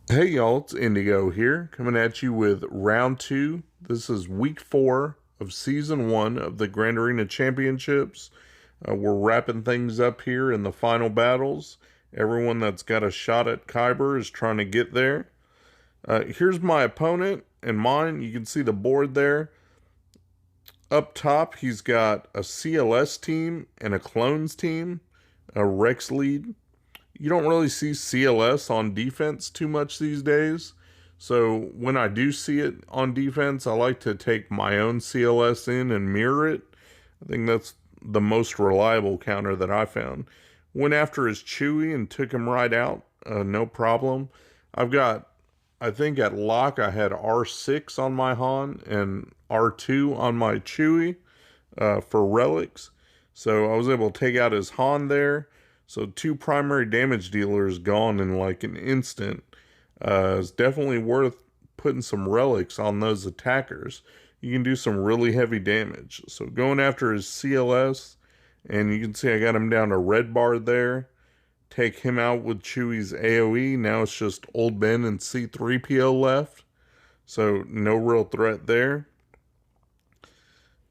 Hey y'all, it's Indigo here, coming at you with round two. This is week 4 of season 1 of the Grand Arena Championships. We're wrapping things up here in the final battles. Everyone that's got a shot at Kyber is trying to get there. Here's my opponent and mine. You can see the board there. Up top, he's got a CLS team and a clones team, a Rex lead. You don't really see CLS on defense too much these days. So when I do see it on defense, I like to take my own CLS in and mirror it. I think that's the most reliable counter that I found. Went after his Chewie and took him right out. No problem. I've got, I think at lock I had R6 on my Han and R2 on my Chewie for relics. So I was able to take out his Han there. So 2 primary damage dealers gone in like an instant. It's definitely worth putting some relics on those attackers. You can do some really heavy damage. So going after his CLS, and you can see I got him down to red bar there. Take him out with Chewie's AoE. Now it's just Old Ben and C3PO left. So no real threat there.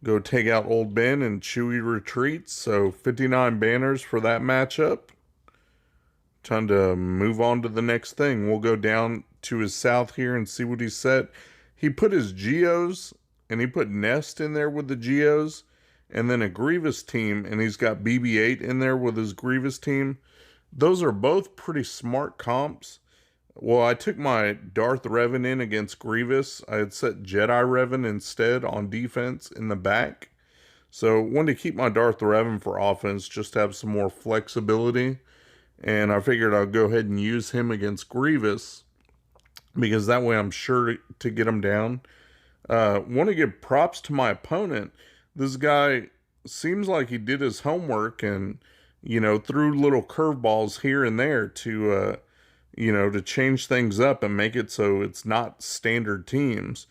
Go take out Old Ben and Chewie retreats. So 59 banners for that matchup. Time to move on to the next thing. We'll go down to his south here and see what he set. He put his Geos and he put Nest in there with the Geos and then a Grievous team, and he's got BB-8 in there with his Grievous team. Those are both pretty smart comps. Well, I took my Darth Revan in against Grievous. I had set Jedi Revan instead on defense in the back. So wanted to keep my Darth Revan for offense, just to have some more flexibility. And I figured I'll go ahead and use him against Grievous, because that way I'm sure to get him down. Want to give props to my opponent. This guy seems like he did his homework and, threw little curveballs here and there to, to change things up and make it so it's not standard teams.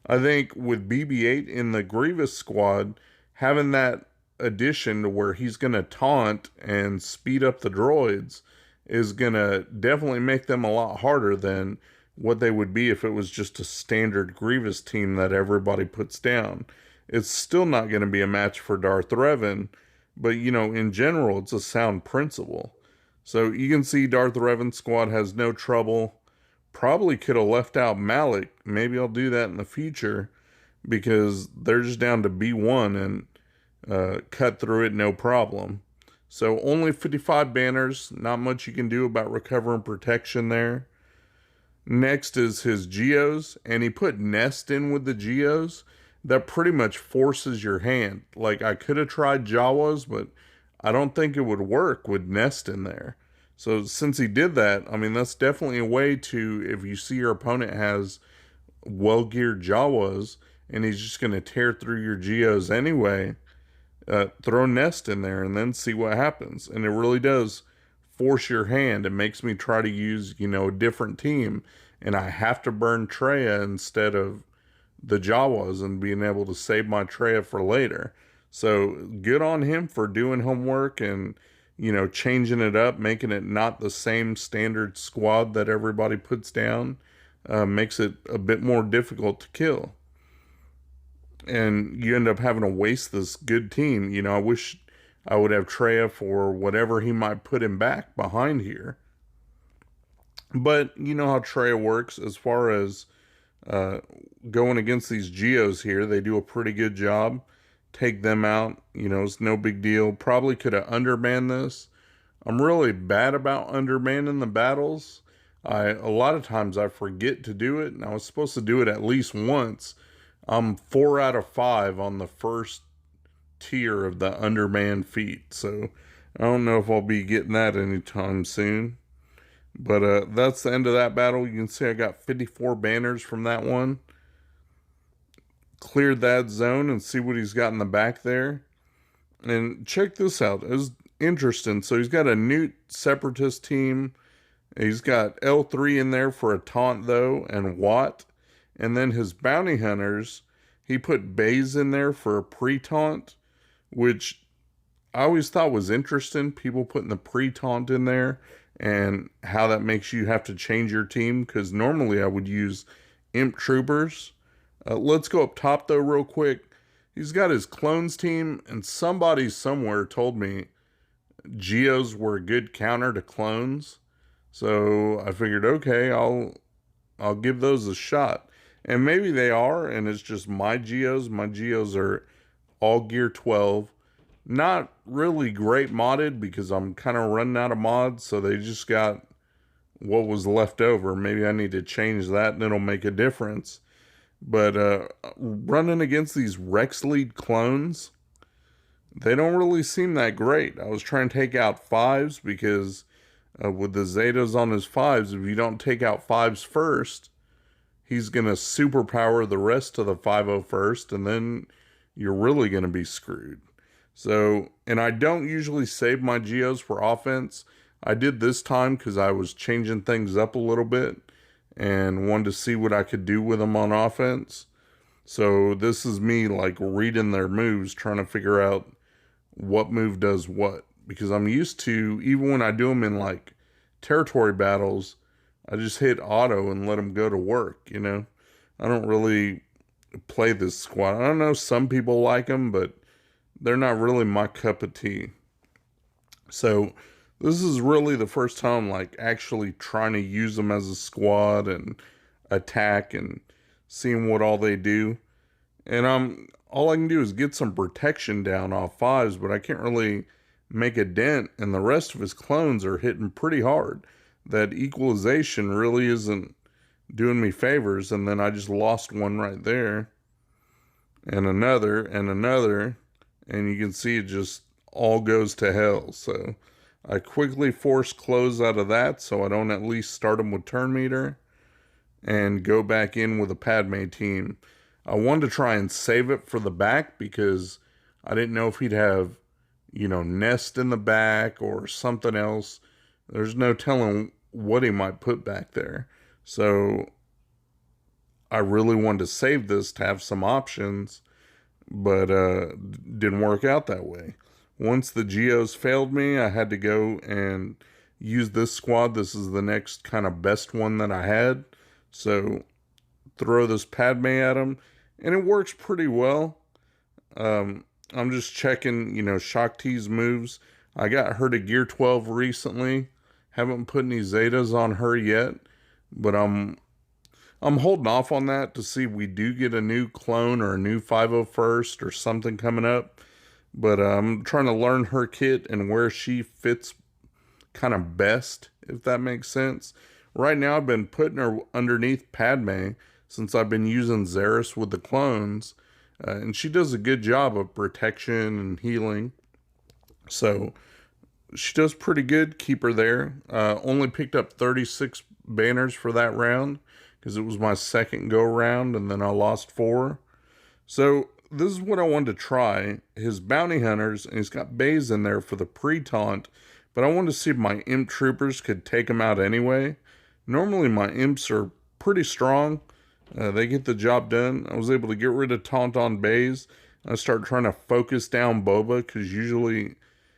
I think with BB-8 in the Grievous squad, having that addition to where he's going to taunt and speed up the droids is going to definitely make them a lot harder than what they would be if it was just a standard Grievous team that everybody puts down. It's still not going to be a match for Darth Revan, but in general, it's a sound principle. So you can see Darth Revan's squad has no trouble. Probably could have left out Malik. Maybe I'll do that in the future, because they're just down to B1 and cut through it no problem. So only 55 banners. Not much you can do about recover and protection there. Next is his Geos, and he put Nest in with the Geos. That pretty much forces your hand. Like, I could have tried Jawas, but I don't think it would work with Nest in there. So since he did that, I mean, that's definitely a way to, if you see your opponent has well-geared Jawas, and he's just going to tear through your Geos anyway, throw Nest in there and then see what happens. And it really does force your hand. It makes me try to use, a different team, and I have to burn Traya instead of the Jawas and being able to save my Traya for later. So good on him for doing homework and, changing it up, making it not the same standard squad that everybody puts down. Makes it a bit more difficult to kill. And you end up having to waste this good team. I wish I would have Traya for whatever he might put him back behind here. But you know how Traya works as far as going against these Geos here. They do a pretty good job. Take them out, it's no big deal. Probably could have undermanned this. I'm really bad about undermanning the battles. A lot of times I forget to do it, and I was supposed to do it at least once. I'm 4 out of 5 on the first tier of the undermanned feat, so I don't know if I'll be getting that anytime soon. But that's the end of that battle. You can see I got 54 banners from that one. Cleared that zone and see what he's got in the back there. And check this out. It's interesting. So he's got a Newt Separatist team. He's got L3 in there for a taunt, though, and Watt. And then his bounty hunters, he put Baze in there for a pre-taunt, which I always thought was interesting. People putting the pre-taunt in there and how that makes you have to change your team, because normally I would use Imp Troopers. Let's go up top though real quick. He's got his clones team, and somebody somewhere told me Geos were a good counter to clones. So I figured, okay, I'll give those a shot. And maybe they are, and it's just my Geos. My Geos are all gear 12. Not really great modded because I'm kind of running out of mods, so they just got what was left over. Maybe I need to change that and it'll make a difference. But running against these Rex Lead clones, they don't really seem that great. I was trying to take out 5s because with the Zetas on his 5s, if you don't take out 5s first, he's going to superpower the rest of the 501st, and then you're really going to be screwed. So, and I don't usually save my Geos for offense. I did this time because I was changing things up a little bit and wanted to see what I could do with them on offense. So this is me like reading their moves, trying to figure out what move does what. Because I'm used to, even when I do them in like territory battles, I just hit auto and let them go to work, you know. I don't really play this squad. I don't know, some people like them, but they're not really my cup of tea. So this is really the first time like actually trying to use them as a squad and attack and seeing what all they do. And all I can do is get some protection down off 5s, but I can't really make a dent, and the rest of his clones are hitting pretty hard. That equalization really isn't doing me favors, and then I just lost one right there. And another, and you can see it just all goes to hell. So I quickly force close out of that so I don't at least start him with turn meter and go back in with a Padme team. I wanted to try and save it for the back because I didn't know if he'd have, you know, nest in the back or something else. There's no telling what he might put back there. So I really wanted to save this to have some options, but didn't work out that way. Once the Geos failed me, I had to go and use this squad. This is the next kind of best one that I had. So throw this Padme at him, and it works pretty well. I'm just checking, you know, Shaak Ti's moves. I got her to gear 12 recently. Haven't put any Zetas on her yet, but I'm holding off on that to see if we do get a new clone or a new 501st or something coming up. But I'm trying to learn her kit and where she fits kind of best, if that makes sense. Right now, I've been putting her underneath Padme since I've been using Xeris with the clones. And she does a good job of protection and healing. So she does pretty good. Keep her there. Only picked up 36 banners for that round because it was my second go round, and then I lost 4. So this is what I wanted to try. His bounty hunters, and he's got bays in there for the pre-taunt, but I wanted to see if my imp troopers could take him out anyway. Normally my imps are pretty strong. They get the job done. I was able to get rid of taunt on bays. I start trying to focus down Boba because usually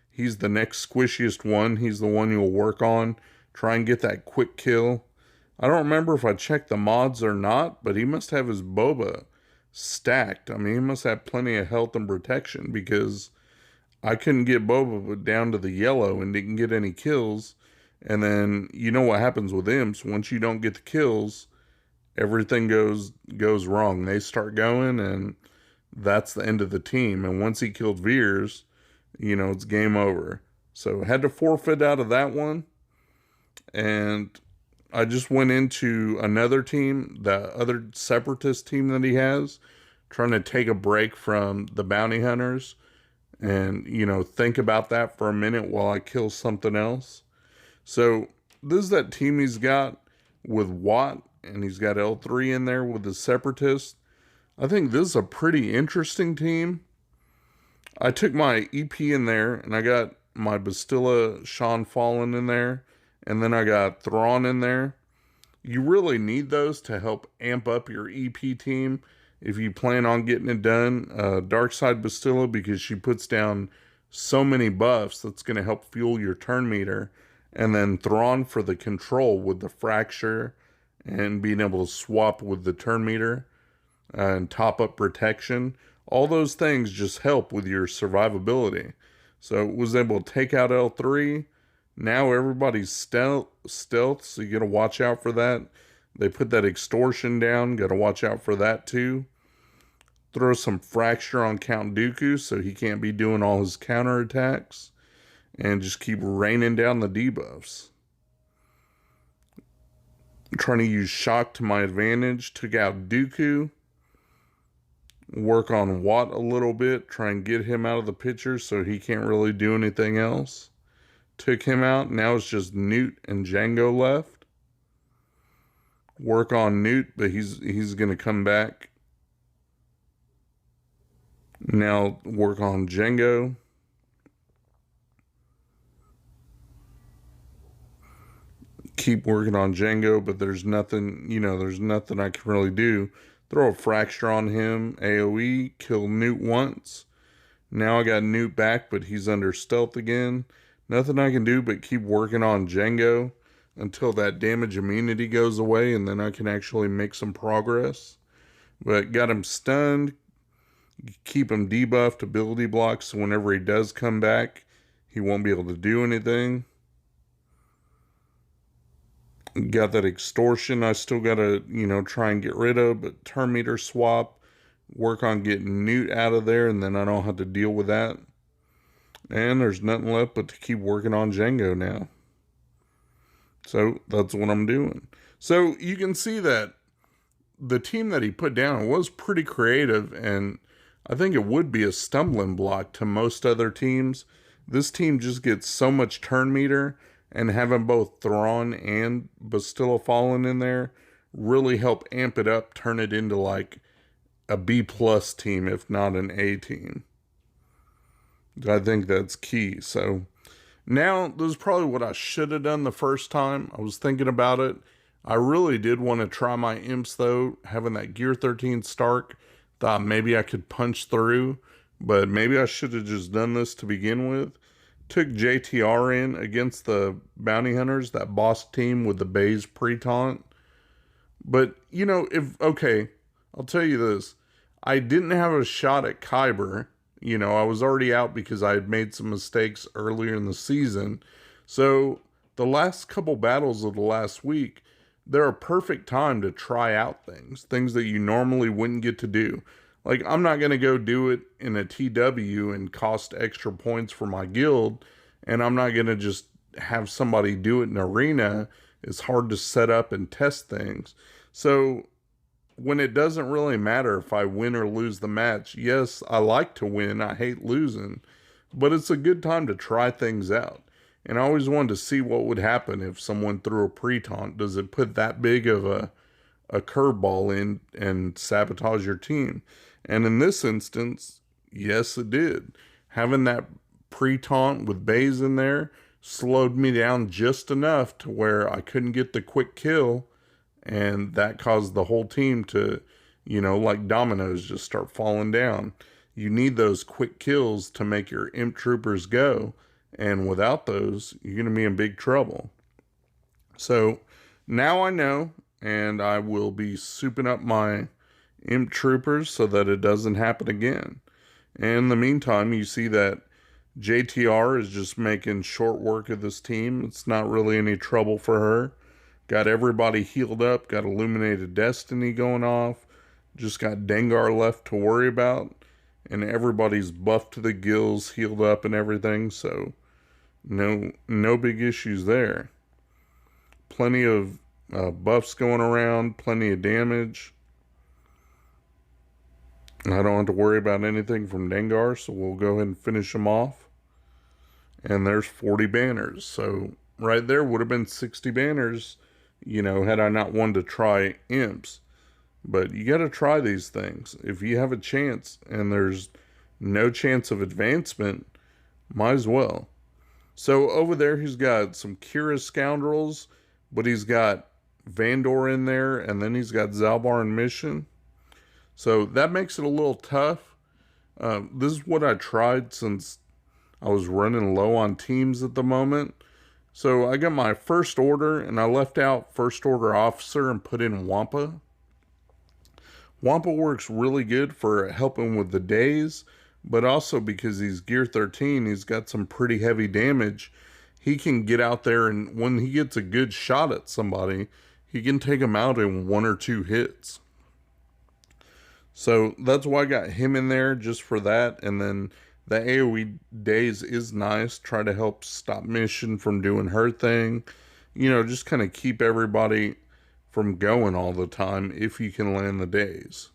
he's the next squishiest one. He's the one you'll work on. Try and get that quick kill. I don't remember if I checked the mods or not, but he must have his Boba stacked. I mean, he must have plenty of health and protection because I couldn't get Boba down to the yellow and didn't get any kills. And then you know what happens with imps. Once you don't get the kills, everything goes wrong. They start going, and that's the end of the team. And once he killed Veers, you know, it's game over. So had to forfeit out of that one. And I just went into another team, the other Separatist team that he has, trying to take a break from the bounty hunters and, you know, think about that for a minute while I kill something else. So this is that team he's got with Watt, and he's got L3 in there with the Separatist. I think this is a pretty interesting team. I took my EP in there, and I got my Bastilla Sean Fallen in there, and then I got Thrawn in there. You really need those to help amp up your EP team if you plan on getting it done. Darkside Bastilla, because she puts down so many buffs, that's going to help fuel your turn meter. And then Thrawn for the control with the fracture and being able to swap with the turn meter and top up protection. All those things just help with your survivability. So it was able to take out L3. Now everybody's stealth, so you got to watch out for that. They put that extortion down, got to watch out for that too. Throw some fracture on Count Dooku so he can't be doing all his counterattacks. And just keep raining down the debuffs. I'm trying to use shock to my advantage. Took out Dooku. Work on Watt a little bit. Try and get him out of the picture so he can't really do anything else. Took him out. Now it's just Newt and Jango left. Work on Newt, but he's going to come back. Now work on Jango. Keep working on Jango, but there's nothing, there's nothing I can really do. Throw a fracture on him, AoE, kill Newt once. Now I got Newt back, but he's under stealth again. Nothing I can do but keep working on Jango until that damage immunity goes away, and then I can actually make some progress. But got him stunned, keep him debuffed, ability blocks, so whenever he does come back, he won't be able to do anything. Got that extortion I still got to, try and get rid of, but turn meter swap, work on getting Newt out of there, and then I don't have to deal with that. And there's nothing left but to keep working on Jango now. So that's what I'm doing. So you can see that the team that he put down was pretty creative, and I think it would be a stumbling block to most other teams. This team just gets so much turn meter, and having both Thrawn and Bastilla Fallen in there really help amp it up, turn it into like a B+ team, if not an A team. I think that's key. So now, this is probably what I should have done the first time. I was thinking about it. I really did want to try my imps though, having that Gear 13 Stark. Thought maybe I could punch through, but maybe I should have just done this to begin with. Took JTR in against the Bounty Hunters, that boss team with the Baze pre-taunt. But, I'll tell you this. I didn't have a shot at Kyber. I was already out because I had made some mistakes earlier in the season. So, the last couple battles of the last week, they're a perfect time to try out things that you normally wouldn't get to do. Like, I'm not going to go do it in a TW and cost extra points for my guild, and I'm not going to just have somebody do it in arena. It's hard to set up and test things. So, when it doesn't really matter if I win or lose the match, yes, I like to win, I hate losing, but it's a good time to try things out. And I always wanted to see what would happen if someone threw a pre-taunt. Does it put that big of a curveball in and sabotage your team? And in this instance, yes, it did. Having that pre-taunt with Baze in there slowed me down just enough to where I couldn't get the quick kill, and that caused the whole team to, like dominoes, just start falling down. You need those quick kills to make your imp troopers go, and without those, you're going to be in big trouble. So now I know, and I will be souping up my imp troopers so that it doesn't happen again. And in the meantime, you see that JTR is just making short work of this team. It's not really any trouble for her. Got everybody healed up, got Illuminated Destiny going off, just got Dengar left to worry about, and everybody's buffed to the gills, healed up and everything, so no big issues there. Plenty of buffs going around, plenty of damage. I don't have to worry about anything from Dengar, so we'll go ahead and finish them off. And there's 40 banners. So right there would have been 60 banners, had I not wanted to try imps. But you got to try these things. If you have a chance and there's no chance of advancement, might as well. So over there, he's got some Kira scoundrels, but he's got Vandor in there, and then he's got Zalbar and Mission. So that makes it a little tough. This is what I tried since I was running low on teams at the moment. So I got my first order, and I left out first order officer and put in Wampa. Wampa works really good for helping with the days, but also because he's gear 13, he's got some pretty heavy damage. He can get out there, and when he gets a good shot at somebody, he can take them out in 1 or 2 hits. So that's why I got him in there, just for that. And then the AoE days is nice. Try to help stop Mission from doing her thing. You know, just kind of keep everybody from going all the time if you can land the days.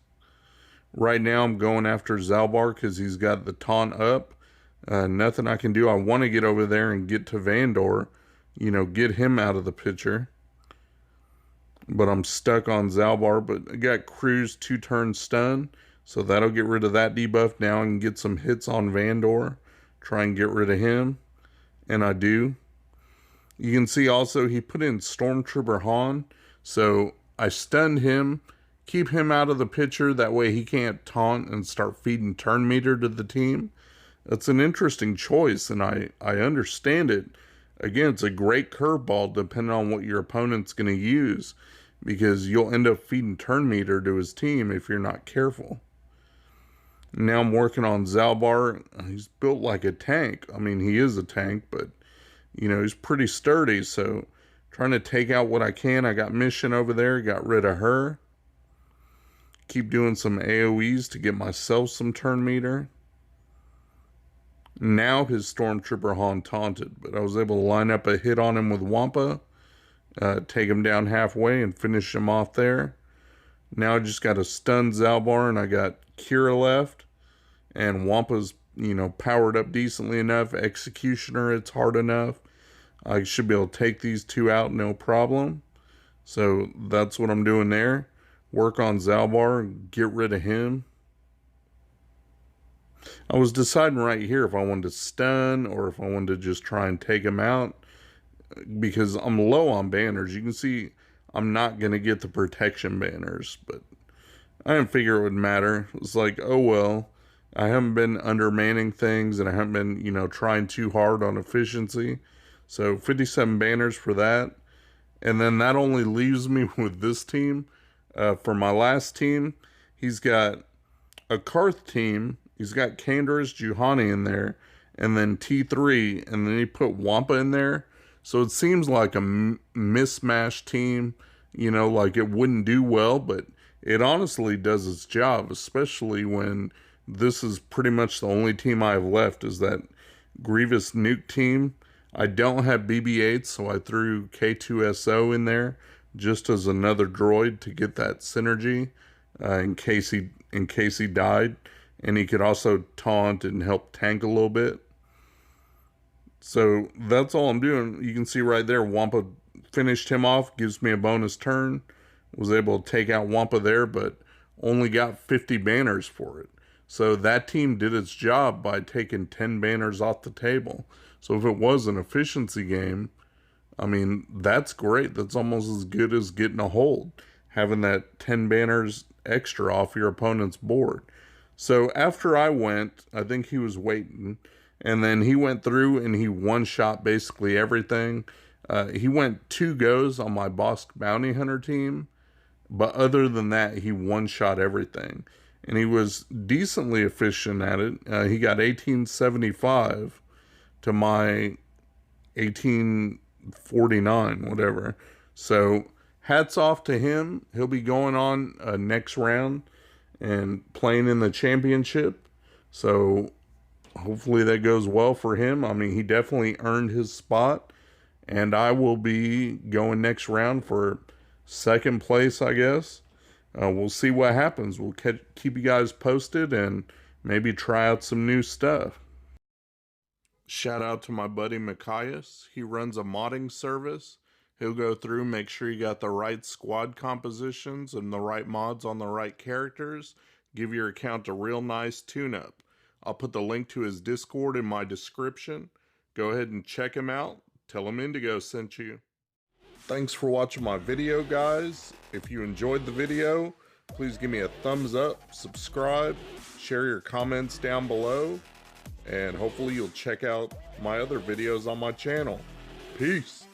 Right now I'm going after Zalbar because he's got the taunt up. Nothing I can do. I want to get over there and get to Vandor. You know, get him out of the picture. But I'm stuck on Zalbar. But I got Cruise 2-turn stun. So that'll get rid of that debuff. Now I can get some hits on Vandor. Try and get rid of him. And I do. You can see also he put in Stormtrooper Han. So I stunned him. Keep him out of the picture. That way he can't taunt and start feeding turn meter to the team. That's an interesting choice, and I understand it. Again, it's a great curveball depending on what your opponent's going to use, because you'll end up feeding turn meter to his team if you're not careful. Now I'm working on Zalbar. He's built like a tank. I mean, he is a tank, but, you know, he's pretty sturdy, so trying to take out what I can. I got Mission over there, got rid of her. Keep doing some AoEs to get myself some turn meter. Now his Stormtrooper Han taunted, but I was able to line up a hit on him with Wampa, take him down halfway and finish him off there. Now I just got a stun Zalbar, and I got Kira left, and Wampa's, you know, powered up decently enough. Executioner, it's hard enough. I should be able to take these two out no problem. So that's what I'm doing there. Work on Zalbar and get rid of him. I was deciding right here if I wanted to stun or if I wanted to just try and take him out, because I'm low on banners. You can see I'm not going to get the protection banners, but I didn't figure it would matter. It's like, oh well, I haven't been undermanning things, and I haven't been, you know, trying too hard on efficiency. So 57 banners for that. And then that only leaves me with this team. For my last team, he's got a Karth team. He's got Canderous Juhani in there, and then T3, and then he put Wampa in there. So it seems like a mismatched team, you know, like it wouldn't do well, but it honestly does its job, especially when this is pretty much the only team I have left is that Grievous nuke team. I don't have BB-8, so I threw K2SO in there just as another droid to get that synergy in case he died. And he could also taunt and help tank a little bit. So that's all I'm doing. You can see right there, Wampa finished him off, gives me a bonus turn. Was able to take out Wampa there, but only got 50 banners for it. So that team did its job by taking 10 banners off the table. So if it was an efficiency game, I mean, that's great. That's almost as good as getting a hold, having that 10 banners extra off your opponent's board. So after I went, I think he was waiting, and then he went through and he one-shot basically everything. He went 2 goes on my Bosk Bounty Hunter team, but other than that, he one-shot everything. And he was decently efficient at it. He got 1875 to my 1849, whatever. So hats off to him. He'll be going on next round and playing in the championship. So hopefully that goes well for him. I mean, he definitely earned his spot. And I will be going next round for second place, I guess. We'll see what happens. We'll keep you guys posted and maybe try out some new stuff. Shout out to my buddy Mikayas. He runs a modding service. He'll go through, make sure you got the right squad compositions and the right mods on the right characters. Give your account a real nice tune-up. I'll put the link to his Discord in my description. Go ahead and check him out. Tell him Indigo sent you. Thanks for watching my video, guys. If you enjoyed the video, please give me a thumbs up, subscribe, share your comments down below, and hopefully you'll check out my other videos on my channel. Peace.